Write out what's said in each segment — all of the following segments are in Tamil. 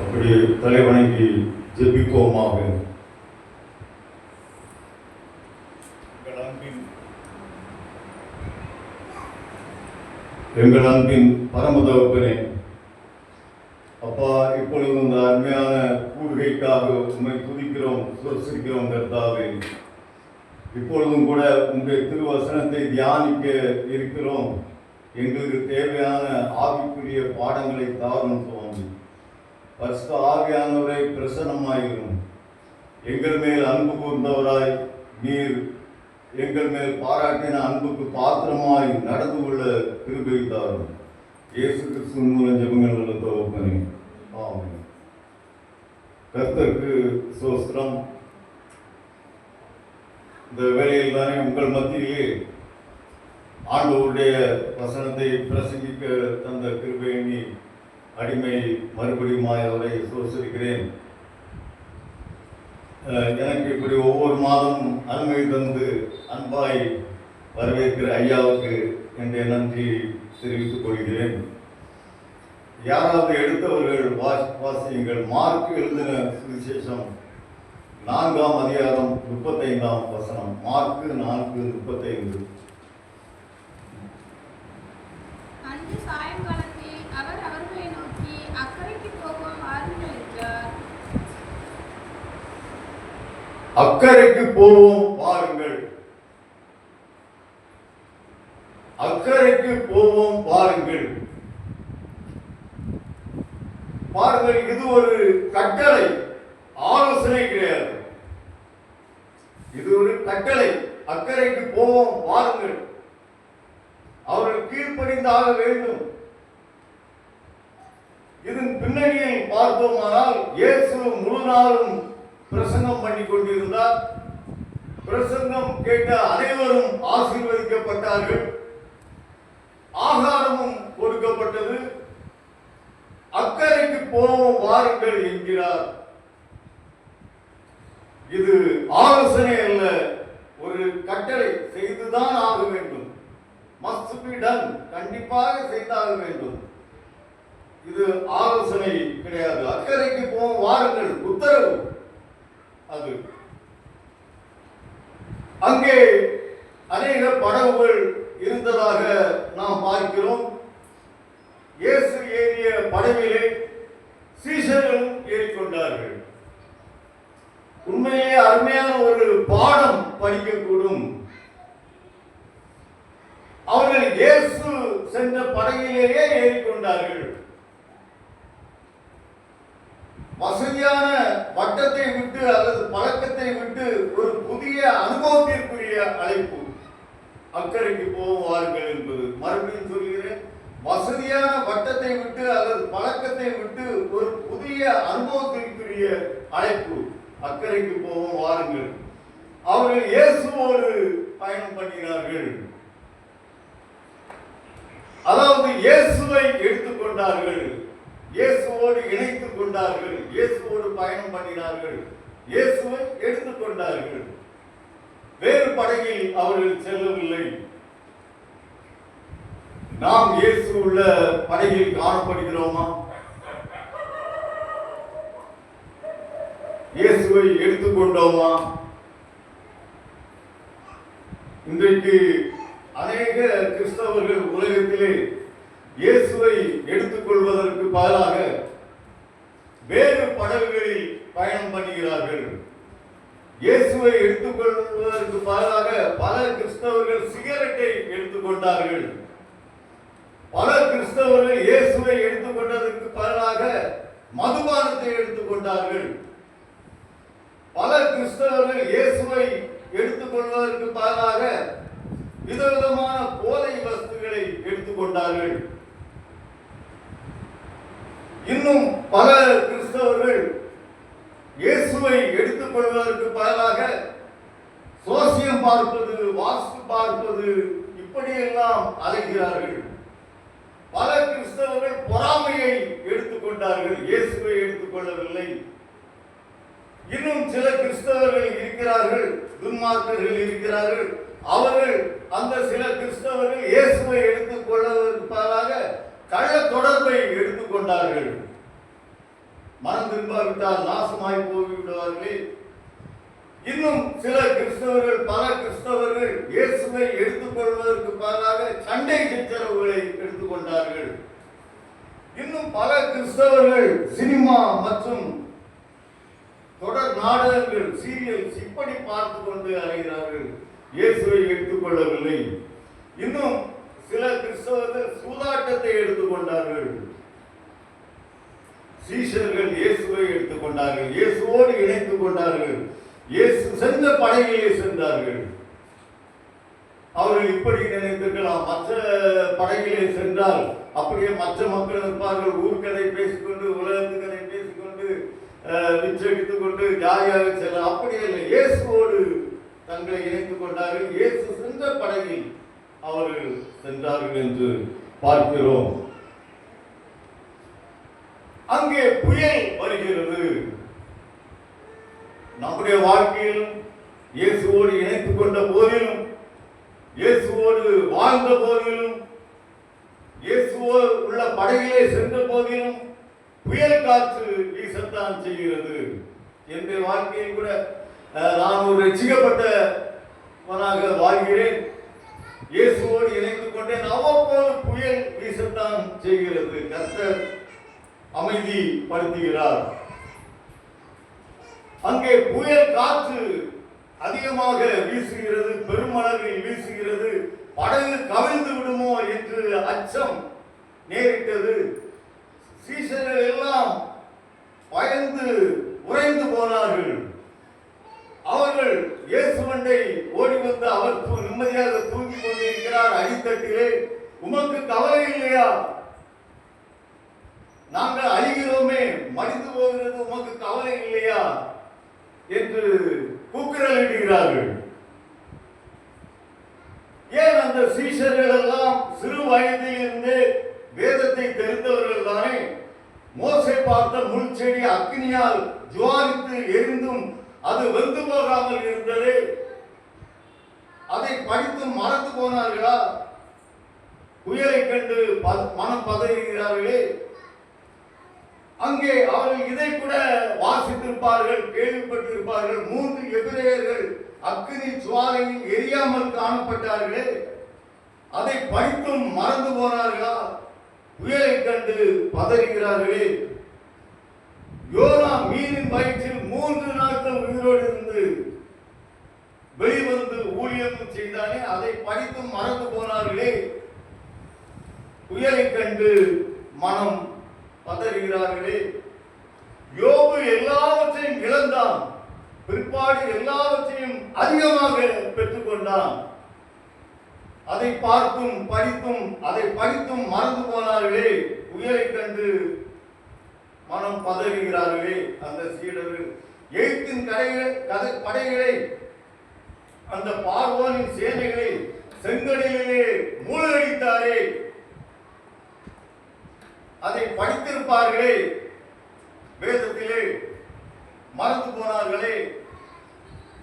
அப்படி தலைவணங்கி ஜெபிப்போமாக. எங்கள் அன்பின் பரமதகப்பனே, அப்பா, இப்பொழுது இந்த அருமையான கூடுகைக்காக உண்மை துதிக்கிறோம், சுரசிக்கிறோம் கர்த்தாவே. இப்பொழுதும் கூட உங்களுடைய திருவசனத்தை தியானிக்க இருக்கிறோம். எங்களுக்கு தேவையான ஆவிக்குரிய பாடங்களை தாரும் சுவாமி. பரிசுத்த ஆவியானவரை பிரசன்னமாயிரும். எங்கள் மேல் அன்பு கூர்ந்தவராய் நீர் எங்கள் மேல் பாராட்டின அன்புக்கு பாத்திரமாய் நடந்து கொள்ள கிருபை தாரும். இயேசு கிறிஸ்துவின் மூலம் ஜெபங்கள் நல்ல தகப்பனே, ஆமென். கர்த்தருக்கு ஸ்தோத்திரம். இந்த வேளையில் தானே உங்கள் மத்தியிலே ஆண்டவருடைய வசனத்தை பிரசங்கிக்க தந்த கிருபை எண்ணி அடிமை மறுபடியும் அவரை சோசரிக்கிறேன். எனக்கு இப்படி ஒவ்வொரு மாதம் அனுமதி தந்து அன்பாய் வரவேற்கிற ஐயாவுக்கு என்னுடைய நன்றி தெரிவித்துக் கொள்கிறேன். யாராவது எடுத்தவர்கள் வாசியுங்கள். மார்க் எழுதின சுவிசேஷம் 4ஆம் அதிகாரம் 35ஆம் வசனம். மார்க் 4:35. அன்று சாயங்காலத்தில் அவர் அவர்களை நோக்கி, அக்கறைக்கு போவோம் வாருங்கள் என்றார். அக்கறைக்கு போவோம் வாருங்கள். அக்கறைக்கு போவோம் வாருங்கள். பாருங்கள், இது ஒரு கட்டளை, ஆலோசனை கிடையாது. இது ஒரு கட்டளை. அக்கறைக்கு போவோம் வாருங்கள். அவர்கள் கீழ்ப்படிந்தாக வேண்டும். இதன் பின்னணியில் பார்த்தோமானால் இயேசு முழு நாளும் பிரசங்கம் பண்ணி கொண்டிருந்தார். பிரசங்கம் கேட்ட அனைவரும் ஆசீர்வதிக்கப்பட்டார்கள். ஆகாரமும் கொடுக்கப்பட்டது. அக்கறைக்கு போவோம் வாருங்கள் என்கிறார். இது ஆலோசனை அல்ல, ஒரு கட்டளை. செய்துதான் ஆக வேண்டும். Must be done. கண்டிப்பாக செய்தாக வேண்டும். இது ஆலோசனை கிடையாது. அக்கறைக்கு போவோம் வாருங்கள் உத்தரவு. அது அங்கே அநேக படகுகள் இருந்ததாக நாம் பார்க்கிறோம். இயேசு ஏறிய படகிலே சீஷர்களும் ஏறிக்கொண்டார்கள். உண்மையிலே அருமையான ஒரு பாடம் படிக்கக்கூடும். அவர்கள் இயேசு சென்ற படகிலேயே ஏறிக்கொண்டார்கள். வசதியான வட்டத்தை விட்டு அல்லது பழக்கத்தை விட்டு ஒரு புதிய அனுபவத்திற்குரிய அழைப்பு. அக்கறைக்கு போவோம் வாருங்கள் என்பது. மறுபடியும் சொல்கிறேன், வசதியான வட்டத்தை விட்டு அல்லது பழக்கத்தை விட்டு ஒரு புதிய அனுபவத்திற்குரிய அழைப்பு. அக்கறைக்கு போவோம் வாருங்கள். அவர்கள் இயேசுவோடு பயணம் பண்ணினார்கள். அதாவது இயேசுவை எடுத்துக்கொண்டார்கள், இயேசுவோடு இணைத்துக் கொண்டார்கள், இயேசுவோடு பயணம் பண்ணினார்கள், இயேசுவை எடுத்துக்கொண்டார்கள். வேறு படகில் அவர்கள் செல்லவில்லை. நாம் இயேசு உள்ள படகில் காணப்படுகிறோமா? இயேசுவை எடுத்துக்கொண்டோமா? இன்றைக்கு அநேக கிறிஸ்தவர்கள் உலகத்திலே இயேசுவை எடுத்துக்கொள்வதற்கு பதிலாக வேறு படகுகளில் பயணம் பண்ணுகிறார்கள். இயேசுவை எடுத்துக்கொள்வதற்கு பதிலாக பல கிறிஸ்தவர்கள் சிகரெட்டை எடுத்துக்கொண்டார்கள். பல கிறிஸ்தவர்கள் இயேசுவை எடுத்துக்கொண்டதற்கு பதிலாக மதுபானத்தை எடுத்துக்கொண்டார்கள். பல கிறிஸ்தவர்கள் இயேசுவை எடுத்துக்கொள்வதற்கு பதிலாக விதவிதமான போதை வஸ்துகளை எடுத்துக்கொண்டார்கள். இன்னும் பல கிறிஸ்தவர்கள் இயேசுவை எடுத்துக்கொள்வதற்கு பதிலாக சோசியம் பார்ப்பது, வாஸ்து பார்ப்பது, இப்படியெல்லாம் அலைகிறார்கள். பல கிறிஸ்தவர்கள் பொறாமையை எடுத்துக்கொண்டார்கள், இயேசுவை எடுத்துக்கொள்ளவில்லை. இன்னும் சில கிறிஸ்தவர்கள் இருக்கிறார்கள், துன்மார்க்கர்கள் இருக்கிறார்கள். அவர்கள் அந்த சில கிறிஸ்தவர்கள் இயேசுவை எடுத்துக் கொள்வதற்காக கள்ள தொடர்பை எடுத்துக்கொண்டார்கள். மனம் திரும்பாவிட்டால் நாசமாய் போய்விடுவார்களே. இன்னும் சில கிறிஸ்தவர்கள், பல கிறிஸ்தவர்கள் இயேசுவை எடுத்துக்கொள்வதற்கு பதிலாக சண்டை சச்சரவுகளை எடுத்துக்கொண்டார்கள். இன்னும் பல கிறிஸ்தவர்கள் சினிமா மற்றும் தொடர் நாடகங்கள், சீரியல்ஸ் இப்படி பார்த்து கொண்டு அலைகிறார்கள், இயேசுவை எடுத்துக்கொள்ளவில்லை. இன்னும் சில கிறிஸ்தவர்கள் சூதாட்டத்தை எடுத்துக்கொண்டார்கள். சீஷர்கள் இயேசுவை எடுத்துக்கொண்டார்கள், இயேசுவோடு இணைத்துக் கொண்டார்கள், இயேசு சென்ற படகிலே சென்றார்கள். அவர்கள் இப்படி நினைத்திருக்கலாம், மற்ற படகிலே சென்றால் அப்படியே மற்ற மக்கள் இருப்பார்கள், ஊர்க்கதை பேசிக்கொண்டு, உலகத்து கதை பேசிக்கொண்டு, விச்சடித்துக் கொண்டு ஜாலியாக செல்ல. அப்படி இல்லை, இயேசுவோடு தங்களை இணைத்துக் கொண்டார்கள். இயேசு சென்ற படகில் அவர்கள் சென்றார்கள் என்று பார்க்கிறோம். அங்கே புயல் வருகிறது. நம்முடைய வாழ்க்கையிலும் இயேசுவோடு இணைத்துக் கொண்ட போதிலும், இயேசுவோடு வாழ்ந்த போதிலும், இயேசுவோடு உள்ள படகிலே சென்ற போதிலும் புயல் காற்று வீசத்தான் செய்கிறது. என்னுடைய வாழ்க்கையில் கூட நான் ஒரு ரட்சிக்கப்பட்டவனாக வாழ்கிறேன், இயேசுவோடு இணைத்துக் கொண்டேன். அவ்வப்போது புயல் வீசத்தான் செய்கிறது. கர்த்தர் அமைதிப்படுத்துகிறார். அங்கே புயல் காற்று அதிகமாக வீசுகிறது, பெருமளவில் வீசுகிறது. படகு கவிழ்ந்து விடுமோ என்று அச்சம் நேரிட்டது. சீஷர்கள் எல்லாம் பயந்து உறைந்து போனார்கள். அவர்கள் இயேசுவண்டை ஓடி வந்து, அவர் நிம்மதியாக தூங்கிக் கொண்டிருக்கிறார் அடித்தட்டிலே. உமக்கு கவலை இல்லையா? நாங்கள் அழிகிறோமே, மடிந்து போகிறது, உமக்கு கவலை இல்லையா என்று கூக்குரலிடுகிறார்கள். ஏன் அந்த சீஷர்கள் எல்லாம் சிறு வயதில் இருந்தே வேதத்தை தெரிந்தவர்கள் தானே. மோசே பார்த்த முள் செடி அக்னியால் ஜுவாலித்து எரிந்தும் அது வெந்து போகாமல் இருந்தது. அதை படித்தும் மறந்து போனார்களா? புயலை கண்டு மனம் பதறுகிறார்களே. அங்கே அவர்கள் இதை கூட வாசித்திருப்பார்கள், கேள்விப்பட்டிருப்பார்கள். 3 எபிரேயர்கள் அக்னி ஜுவாலையில் எரியாமல் காணப்பட்டார்களே, அதை படித்தும் மறந்து போனார்களா? புயலை கண்டு பதறுகிறார்களே. யோனா மீனின் வயிற்றில் 3 நாட்கள் உயிரோடு இருந்து வெளிவந்து ஊழியம் செய்தானே, அதை படித்தும் மறந்து போனார்களே. புயலை கண்டு மனம் பதறுகிறார்களே. யோபு எல்லாவற்றையும் இழந்தான், பிற்பாடு எல்லாவற்றையும் அதிகமாக பெற்றுக்கொண்டான். அதை பார்த்தும் படித்தும், அதை படித்தும் மறந்து போனார்களே. புயலை கண்டு மனம் பதறுகிறார்களே. அந்த சீடர்கள் எகிப்தின் படைகளை, அந்த பார்வோனின் சேனைகளை செங்கடலிலே மூழ்கடித்தாரே, அதை படித்திருப்பார்களே, வேதத்திலே மறந்து போனார்களே.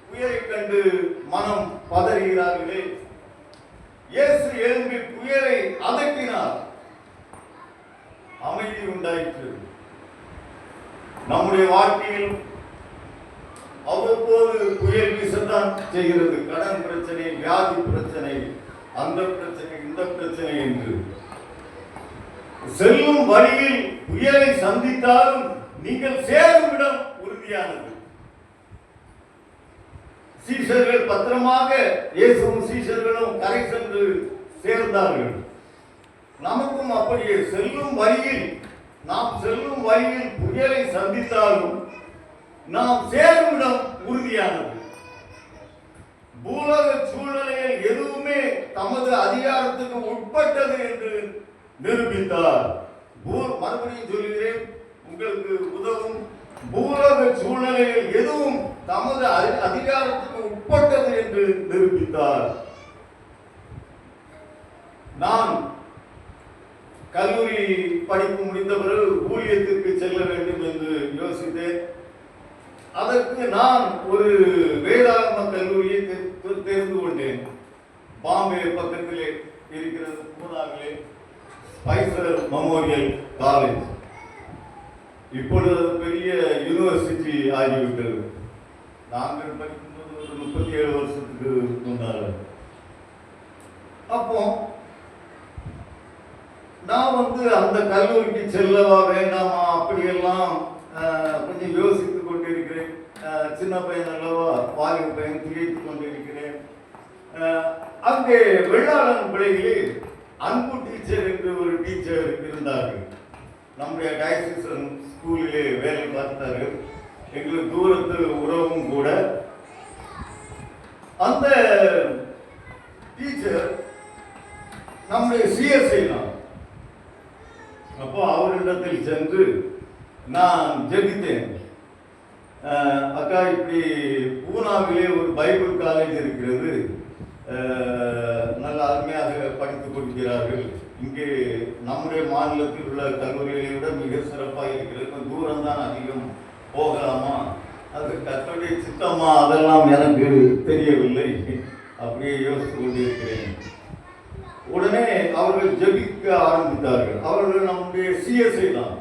புயலை கண்டு மனம் பதறுகிறார்களே. இயேசு எழும்பி புயலை அதட்டினார், அமைதி உண்டாயிற்று. நம்முடைய வாழ்க்கையில் அவ்வப்போது புயல் வீசத்தான் செய்கிறது. கடன் பிரச்சனை, வியாதி பிரச்சனை, அந்த பிரச்சனை, இந்த பிரச்சனை என்று செல்லும் வழியில் புயலை சந்தித்தாலும் நீங்கள் சேரும் இடம் உறுதியானது. சீஷர்கள் பத்திரமாக, இயேசுவும் சீஷர்களும் கரை சென்று சேர்ந்தார்கள். நமக்கும் அப்படியே செல்லும் வழியில், நாம் செல்லும் வழியில் புயலை சந்தித்தாலும் நாம் சேரும் இடம் உறுதியானது. பூலோக சூழ்நிலையில் எதுவுமே தமது அதிகாரத்துக்கு உட்பட்டது என்று நிரூபித்தார். மறுபடியும் சொல்கிறேன், உங்களுக்கு உதவும். பூலோக சூழ்நிலையில் எதுவும் தமது அதிகாரத்துக்கு உட்பட்டது என்று நிரூபித்தார். நான் கல்லூரி படிப்பு முடிந்த பிறகு ஊழியத்திற்கு செல்ல வேண்டும் என்று யோசித்தேன். அதற்கு நான் ஒரு வேதாகம கல்லூரியை தெரிந்து கொண்டேன். பாம்பே பக்கத்திலே இருக்கிறது, பூனாவிலே ஸ்பைசர் மெமோரியல் காலேஜ். இப்பொழுது பெரிய யூனிவர்சிட்டி ஆகிவிட்டது. நாங்கள் படிக்கும்போது ஒரு 37 வருஷத்துக்கு முன்னால். அப்போ நான் அந்த கல்லூரிக்கு செல்லவா வேண்டாமா அப்படியெல்லாம் கொஞ்சம் யோசித்துக் கொண்டிருக்கிறேன். சின்ன பையன் அல்லவா, வாலிப பையன், திகைத்துக் கொண்டிருக்கிறேன். அங்கே வெள்ளாளன் பிள்ளைகளே அன்பு டீச்சர் என்று ஒரு டீச்சர் இருந்தார்கள். நம்முடைய டயசிசன் ஸ்கூலிலே வேலை பார்த்தார்கள். எங்களுக்கு தூரத்து உறவும் கூட. அந்த டீச்சர் நம்முடைய சிஎஸ்ஐ தான். அப்போ அவரிடத்தில் சென்று நான் ஜெபித்தேன். அக்கா, இப்படி பூனாவிலே ஒரு பைபிள் காலேஜ் இருக்கிறது, நல்ல அருமையாக படித்துக் கொடுக்கிறார்கள். இங்கே நம்முடைய மாநிலத்தில் உள்ள கல்லூரிகளை விட மிக சிறப்பாக இருக்கிறது. கொஞ்சம் தூரம் தான், அதிகம் போகலாமா, அது கர்த்தருடைய சித்தமா, அதெல்லாம் எனக்கு தெரியவில்லை. அப்படியே யோசித்து கொண்டிருக்கிறேன். உடனே அவர்கள் ஜெபிக்க ஆரம்பித்தார்கள். அவர்கள் நம்முடைய சிஎஸ்ஐ தான்.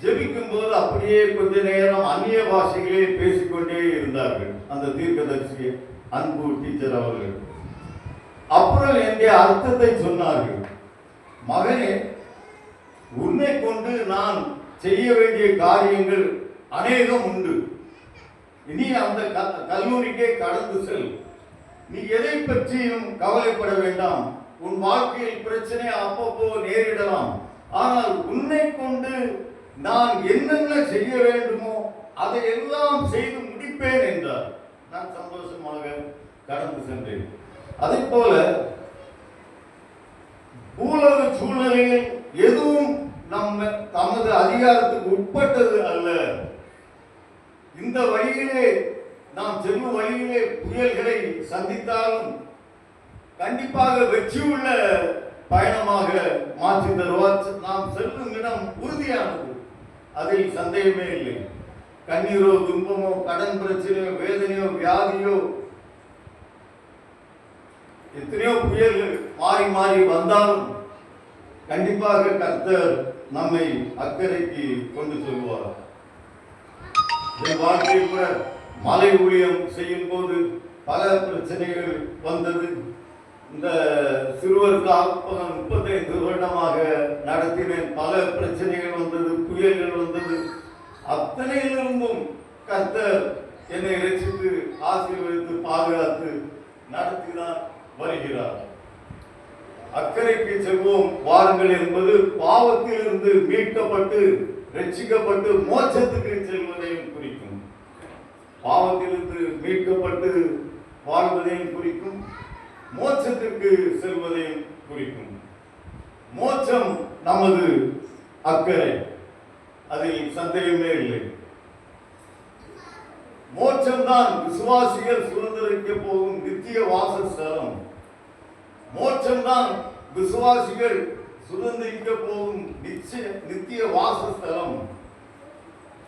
ஜெபிக்கும் போது அப்படியே கொஞ்ச நேரம் அந்நிய பாஷைகளே பேசிக்கொண்டே இருந்தார்கள் அந்த தீர்க்கதரிசி அன்பு டீச்சர் அவர்கள். அப்புறம் என்னுடைய அர்த்தத்தை சொன்னார்கள். மகனே, உன்னை கொண்டு நான் செய்ய வேண்டிய காரியங்கள் அநேகம் உண்டு. இனி அந்த கல்லூரிக்கே கடந்து செல். நீ எதை பற்றியும் கவலைப்பட வேண்டாம். உன் வாழ்க்கையில் பிரச்சனை அப்பப்போ நேரிடலாம். ஆனால் உன்னை கொண்டு நான் என்னென்ன செய்ய வேண்டுமோ அதை எல்லாம் செய்து முடிப்பேன் என்றார். நான் சந்தோஷமாக கடந்து சென்றேன். அதே போல பூலக சூழ்நிலையில் எதுவும் நமது அதிகாரத்துக்கு உட்பட்டது அல்ல. இந்த வழியிலே நாம் செல்லும் வழியிலே புயல்களை சந்தித்தாலும் கண்டிப்பாக வெற்றியுள்ள பயணமாக மாற்றி தருவார். நாம் செல்லும் இடம் உறுதியானது, அதில் சந்தேகமே இல்லை. கண்ணீரோ, துன்பமோ, கடன் பிரச்சனையோ, வேதனையோ, வியாதியோ, எத்தனையோ புயல்கள் மாறி மாறி வந்தாலும் கண்டிப்பாக கர்த்தர் நம்மை அக்கறைக்கு கொண்டு செல்வார். என் வாழ்க்கையில் கூட மலை ஊழியம் செய்யும் போது பல பிரச்சனைகள் வந்தது. இந்த சிறுவர் காப்பகம் 35 வருடமாக நடத்தினேன். பல பிரச்சனைகள் வந்தது, புயல்கள் வந்தது. அத்தனையிலிருந்தும் கர்த்தர் என்னை ரட்சித்து ஆசீர்வதித்து பாதுகாத்து நடத்திதான் வருகிறார். அக்கறைக்கு செல்வோம் வாருங்கள் என்பது பாவத்திலிருந்து மீட்கப்பட்டு ரட்சிக்கப்பட்டு மோட்சத்துக்கு செல்வதையும் குறிக்கும். பாவத்திலிருந்து மீட்கப்பட்டு வாழ்வதையும் குறிக்கும், மோட்சத்திற்கு செல்வதையும் குறிக்கும். மோட்சம் நமது அக்கறை, அதில் சந்தேகமே இல்லை. மோட்சம்தான் விசுவாசிகள் சுதந்திரிக்க போகும் நித்திய வாசஸ்தலம். மோட்சம்தான் விசுவாசிகள் சுதந்திரிக்க போகும் நித்திய வாசஸ்தலம்.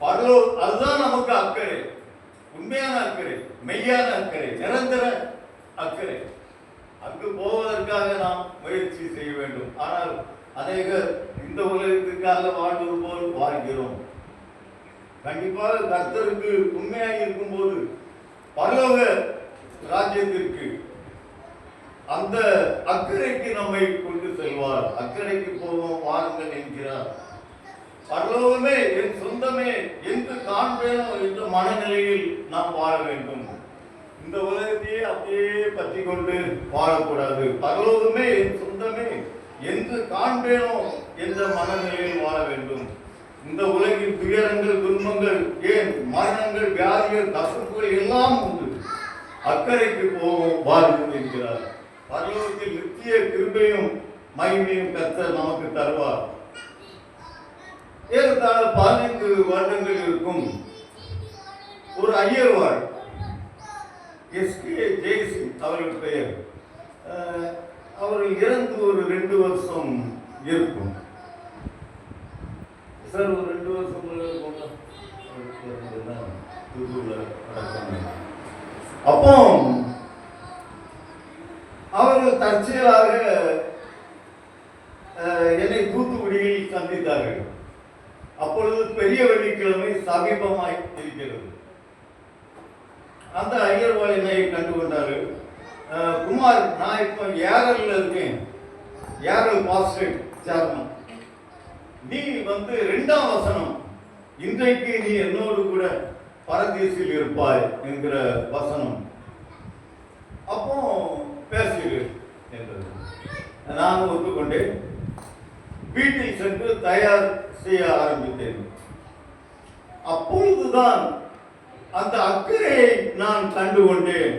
அதுதான் நமக்கு அக்கறை, உண்மையான அக்கறை, மெய்யான அக்கறை, நிரந்தர அக்கறை. அங்கு போவதற்காக நாம் முயற்சி செய்ய வேண்டும். ஆனால் அநேகர் இந்த உலகத்திற்காக வாழ்வது போல் வாழ்கிறோம். கண்டிப்பாக கர்த்தருக்கு உண்மையாக இருக்கும் போது பரலோக ராஜ்யத்திற்கு அந்த அக்கறைக்கு நம்மை கொண்டு செல்வார். அக்கறைக்கு போவோம் வாருங்கள் என்கிறார். பரலோகமே என் சொந்தமே என்று காண்பேனோ என்ற மனநிலையில் நாம் வாழ வேண்டும். இந்த உலகத்தையே அப்படியே பற்றி கொண்டு வாழக்கூடாது. பரலோகமே என் சொந்தமே என்று காண்பேனோ என்ற மனநிலையில் வாழ வேண்டும். இந்த உலகின் துயரங்கள், துன்பங்கள், ஏன் மரணங்கள், வியாதிகள், கசப்புகள் எல்லாம் உண்டு. அக்கறைக்கு போவோம் வாருங்கள் என்கிறார். பரலோகத்தில் நித்திய கிருபையும் மகிமையும் கர்த்தர் நமக்கு தருவார். ஏறத்தாழ 15 வருடங்கள் இருக்கும் ஒரு ஐயர்வாள், எஸ்கே ஜெயசிங் அவர்கள் பெயர். அவர்கள் இறந்து ஒரு 2 வருஷம் இருக்கும் சார். ஒரு 2 வருஷம் தூத்துக்குடியில அடக்கம். அப்போ அவர்கள் தற்செயலாக என்னை தூத்துக்குடியில் சந்தித்தார்கள். அப்பொழுது பெரிய வெள்ளிக்கிழமை சமீபமாய் இருக்கிறது. அந்த ஐயர்வாள் என்னை கண்டு கொண்டார்கள். குமார், நான் இப்போ ஏரல்ல இருக்கேன், ஏரல் பாஸ்டர் சேர்மன். நீ 2ஆம் வசனம், இன்றைக்கு நீ என்னோடு கூட பரதேசில் இருப்பாய் என்கிற வசனம் அப்போ பேசுகிறேன் என்றது. நான் ஒத்துக்கொண்டேன். வீட்டில் சென்று தயார் செய்ய ஆரம்பித்தேன். அப்பொழுதுதான் அந்த அக்கறையை நான் கண்டுகொண்டேன்.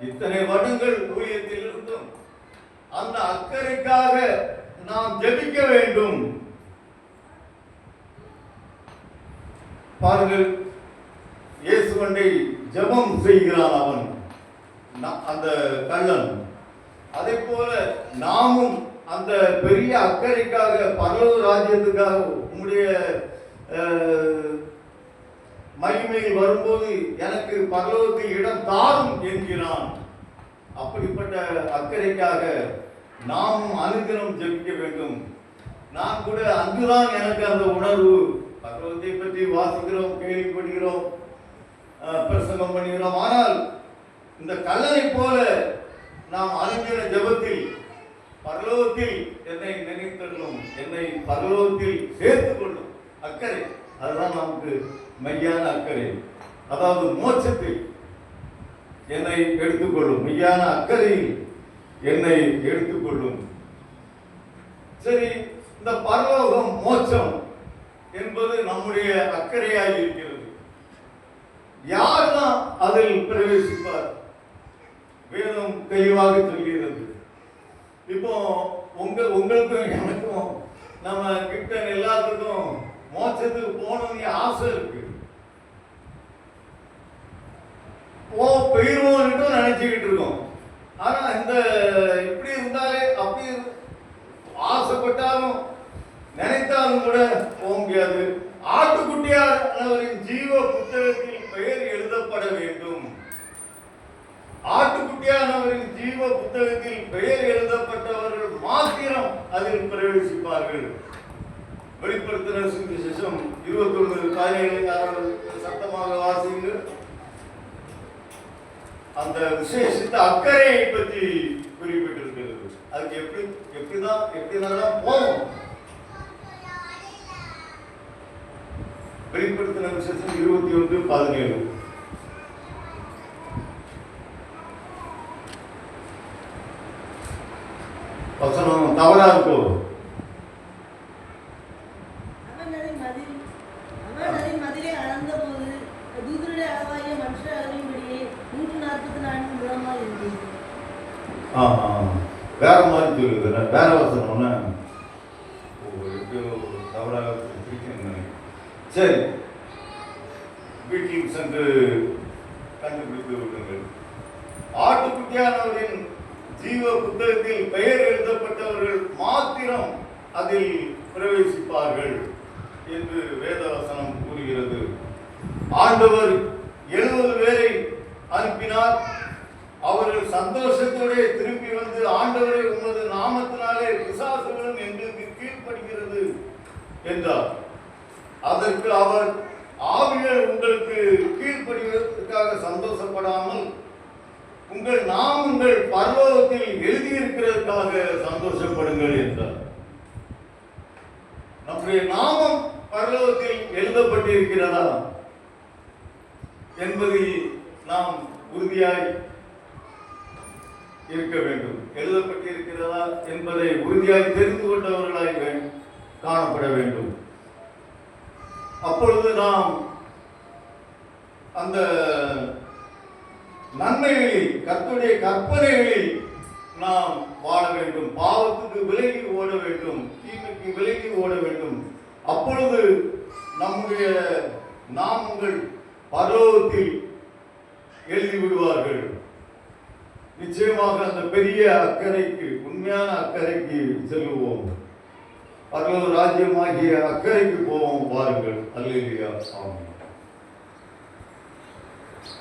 இத்தனை வருடங்கள் ஊழியத்தில் இருந்தும் அந்த அக்கறைக்காக நாம் ஜெபிக்க வேண்டும். பாருங்கள், இயேசுவண்டை ஜெபம் செய்கிறான் அவன், அந்த கள்ளன். அதே போல நாமும் அந்த பெரிய அக்கறைக்காக, பரலோக ராஜ்யத்துக்காக, உம்முடைய மகிமையில் வரும்போது எனக்கு பரலோகத்தில் இடம் தாரும் என்கிறான். அப்படிப்பட்ட அக்கறைக்காக நாமும் அனுதினம் ஜெபிக்க வேண்டும். நான் கூட அங்குதான் எனக்கு அந்த உணர்வு. பரலோகத்தை பற்றி வாசிக்கிறோம், கேள்விப்படுகிறோம், பிரசங்கம் பண்ணுகிறோம். ஆனால் இந்த கல்லனை போல நாம் அனுதின ஜெபத்தில் பரலோகத்தில் என்னை நினைத்தள்ளும், என்னை பரலோகத்தில் சேர்த்துக் கொள்ளும் அக்கறை, அதுதான் நமக்கு மெய்யான அக்கறை. அதாவது மோட்சத்தில் என்னை எடுத்துக்கொள்ளும், மெய்யான அக்கறையில் என்னை எடுத்துக்கொள்ளும். சரி, இந்த பரலோகம், மோட்சம் என்பது நம்முடைய அக்கறையாக இருக்கிறது. யார் தான் அதில் பிரவேசிப்பார்? வேதம் தெளிவாக சொல்கிறது. இப்போ உங்களுக்கும் எனக்கும், நம்ம கிட்ட எல்லாத்துக்கும் மோட்சத்துக்கு போகணும்னு ஆசை இருக்கு. போயிருவோம்னு நினைச்சுக்கிட்டு இருக்கோம். ஆனா இந்த இப்படி இருந்தாலே, அப்படி ஆசைப்பட்டாலும் நினைத்தாலும் கூட போக முடியாது. ஆட்டுக்குட்டியானவரின் ஜீவ புத்தகத்தில் பெயர் எழுதப்பட வேண்டும். ஆட்டுக்குட்டியானவரின் ஜீவ புத்தகத்தில் பெயர் எழுதப்பட்டவர்கள் மாத்திரம் அதில் பிரவேசிப்பார்கள். வெளிப்படுத்தின சுவிசேஷம் 21:17 சத்தமாக வாசிங்க. அந்த விசேஷித்த அக்கறையை பற்றி குறிப்பிட்டிருக்கிறது. அதுக்கு எப்படிதான் போகும். வெளிப்படுத்தின விசேஷம் 21:17 வசனம் தவறா இருக்கும். வேற மாதிரி சொல்லுது, வேற வசனம் தவறாக. சரி, வீட்டில் சென்று கண்டுபிடித்து விடுங்கள். ஆட்டுக்குட்டியானவரின் ஜீவ புத்தகத்தில் பெயர் எழுதப்பட்டவர்கள் மாத்திரம் அதில் பிரவேசிப்பார்கள் என்று வேதவசனம் கூறுகிறது. ஆண்டவர் 70 பேரை அனுப்பினார். அவர்கள் சந்தோஷத்தோடு திரும்பி வந்து, ஆண்டவரே, உமது நாமத்தினாலே பிசாசுகளும் எங்களுக்கு கீழ்ப்படுகிறது என்றார். அதற்கு அவர், ஆவிகள் உங்களுக்கு கீழ்ப்படுவதற்காக சந்தோஷப்படாமல் உங்கள் நாமங்கள் பரலோகத்தில் எழுதியிருக்கிறதுக்காக சந்தோஷப்படுங்கள் என்றார். நம்முடைய நாமம் பரலோகத்தில் எழுதப்பட்டிருக்கிறதா என்பதில் நாம் உறுதியாய் இருக்க வேண்டும். எழுதப்பட்டிருக்கிறதா என்பதை உறுதியாய் தெரிந்து கொண்டவர்களாய் காணப்பட வேண்டும். அப்பொழுது நாம் அந்த நன்மைகளில், கர்த்தருடைய கற்பனைகளில் நாம் வாழ வேண்டும். பாவத்துக்கு விலகி ஓட வேண்டும், தீமைக்கு விலகி ஓட வேண்டும். அப்பொழுது நம்முடைய நாமங்கள் பரலோகத்தில் எழுதி விடுவார்கள். நிச்சயமாக அந்த பெரிய அக்கறைக்கு, உண்மையான அக்கறைக்கு செல்லுவோம். பரலோக ராஜ்யமாகிய அக்கறைக்கு போவோம். வாருங்கள். அல்லேலூயா. ஆமென்.